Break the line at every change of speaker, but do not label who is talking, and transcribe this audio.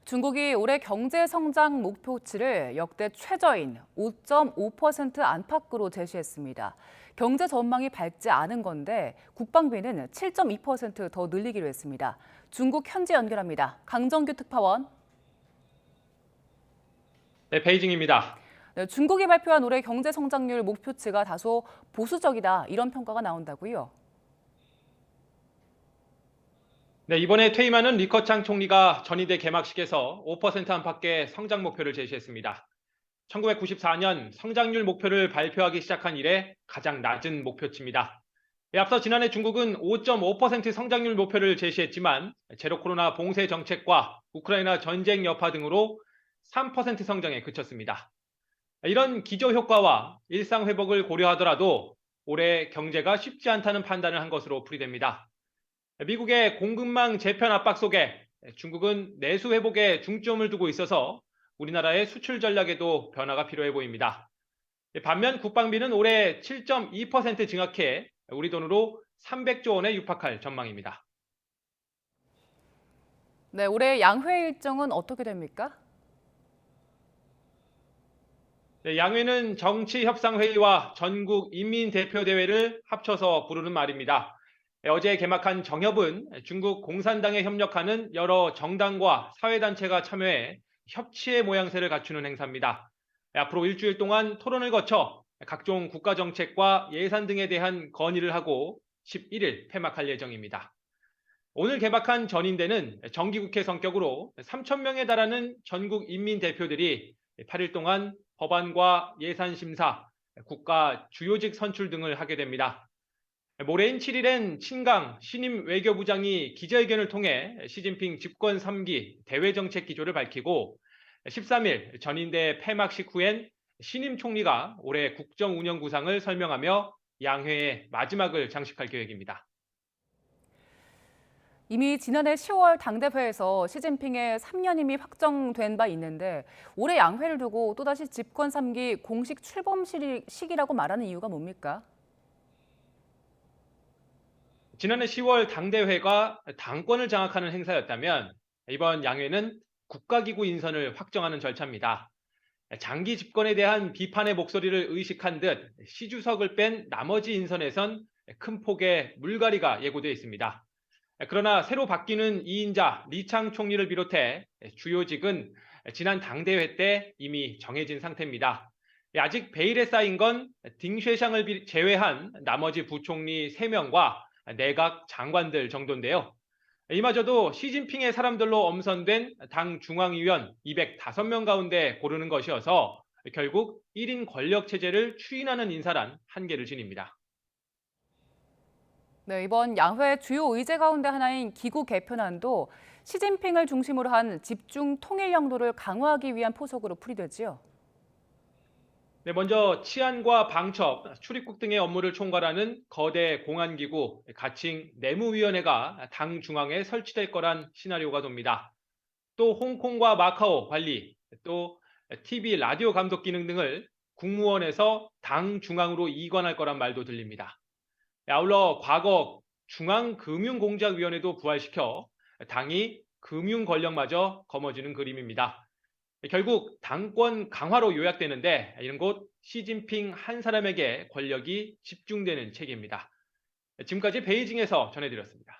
중국이 올해 경제 성장 목표치를 역대 최저인 5.5% 안팎으로 제시했습니다. 경제 전망이 밝지 않은 건데 국방비는 7.2%더 늘리기로 했습니다. 중국 현지 연결합니다. 강정규 특파원.
네, 베이징입니다.
네, 중국이 발표한 올해 경제 성장률 목표치가 다소 보수적이다, 이런 평가가 나온다고요?
네, 이번에 퇴임하는 리커창 총리가 전의대 개막식에서 5% 안팎의 성장 목표를 제시했습니다. 1994년 성장률 목표를 발표하기 시작한 이래 가장 낮은 목표치입니다. 앞서 지난해 중국은 5.5% 성장률 목표를 제시했지만 제로 코로나 봉쇄 정책과 우크라이나 전쟁 여파 등으로 3% 성장에 그쳤습니다. 이런 기저 효과와 일상 회복을 고려하더라도 올해 경제가 쉽지 않다는 판단을 한 것으로 풀이됩니다. 미국의 공급망 재편 압박 속에 중국은 내수 회복에 중점을 두고 있어서 우리나라의 수출 전략에도 변화가 필요해 보입니다. 반면 국방비는 올해 7.2% 증액해 우리 돈으로 300조 원에 육박할 전망입니다.
네, 올해 양회 일정은 어떻게 됩니까?
네, 양회는 정치협상회의와 전국인민대표대회를 합쳐서 부르는 말입니다. 어제 개막한 정협은 중국 공산당에 협력하는 여러 정당과 사회단체가 참여해 협치의 모양새를 갖추는 행사입니다. 앞으로 일주일 동안 토론을 거쳐 각종 국가정책과 예산 등에 대한 건의를 하고 11일 폐막할 예정입니다. 오늘 개막한 전인대는 정기국회 성격으로 3천 명에 달하는 전국 인민대표들이 8일 동안 법안과 예산 심사, 국가 주요직 선출 등을 하게 됩니다. 모레인 7일엔 친강 신임 외교부장이 기자회견을 통해 시진핑 집권 3기 대외 정책 기조를 밝히고 13일 전인대 폐막식 후엔 신임 총리가 올해 국정 운영 구상을 설명하며 양회의 마지막을 장식할 계획입니다.
이미 지난해 10월 당대회에서 시진핑의 3년임이 확정된 바 있는데 올해 양회를 두고 또다시 집권 3기 공식 출범 시기라고 말하는 이유가 뭡니까?
지난해 10월 당대회가 당권을 장악하는 행사였다면 이번 양회는 국가기구 인선을 확정하는 절차입니다. 장기 집권에 대한 비판의 목소리를 의식한 듯 시주석을 뺀 나머지 인선에선 큰 폭의 물갈이가 예고되어 있습니다. 그러나 새로 바뀌는 2인자 리창 총리를 비롯해 주요직은 지난 당대회 때 이미 정해진 상태입니다. 아직 베일에 쌓인 건 딩쉐샹을 제외한 나머지 부총리 3명과 내각 장관들 정도인데요. 이마저도 시진핑의 사람들로 엄선된 당 중앙위원 205명 가운데 고르는 것이어서 결국 1인 권력 체제를 추인하는 인사란 한계를 지닙니다.
네, 이번 양회 주요 의제 가운데 하나인 기구 개편안도 시진핑을 중심으로 한 집중 통일 영도를 강화하기 위한 포석으로 풀이되지요.
네, 먼저 치안과 방첩, 출입국 등의 업무를 총괄하는 거대 공안기구 가칭 내무위원회가 당 중앙에 설치될 거란 시나리오가 돕니다. 또 홍콩과 마카오 관리, 또 TV 라디오 감독 기능 등을 국무원에서 당 중앙으로 이관할 거란 말도 들립니다. 아울러 과거 중앙금융공작위원회도 부활시켜 당이 금융 권력마저 거머쥐는 그림입니다. 결국 당권 강화로 요약되는데 이런 곳 시진핑 한 사람에게 권력이 집중되는 체계입니다. 지금까지 베이징에서 전해드렸습니다.